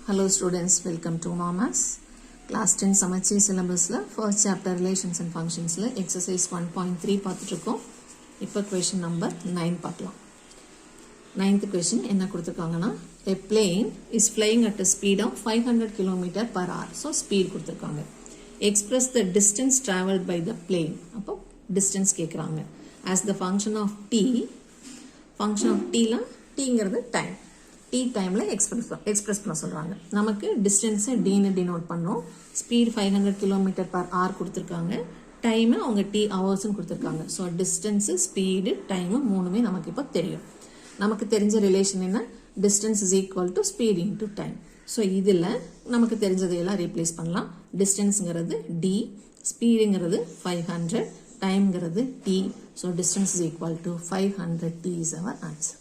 Hello students, welcome to Mamas. Class 10 Samacheer syllabus la first chapter relations and functions la exercise 1.3 பார்த்துட்டுருக்கோம். இப்போ question number 9 பார்க்கலாம். 9th question என்ன கொடுத்திருக்காங்கன்னா a plane is flying at a speed of 500 km per hour. So speed கொடுத்திருக்காங்க. Express the distance traveled by the plane. அப்போ distance கேக்குறாங்க. As the function of t la tங்கிறது time. t டைம்ல express பண்ண சொல்றாங்க. நமக்கு டிஸ்டன்ஸை d ன்னு denote பண்ணோம். Speed 500 km/h கொடுத்திருக்காங்க. டைம் அவங்க t hours ன்னு கொடுத்திருக்காங்க. சோ டிஸ்டன்ஸ், ஸ்பீட், டைம் மூணுமே நமக்கு இப்போ தெரியும். நமக்கு தெரிஞ்ச ரிலேஷன் என்ன? distance is equal to speed into time. So இதுல நமக்கு தெரிஞ்சதை எல்லாம் ரீப்ளேஸ் பண்ணலாம். டிஸ்டன்ஸ்ங்கிறது d, ஸ்பீடுங்கிறது 500, டைம்ங்கிறது t. So distance is equal to 500t is our answer.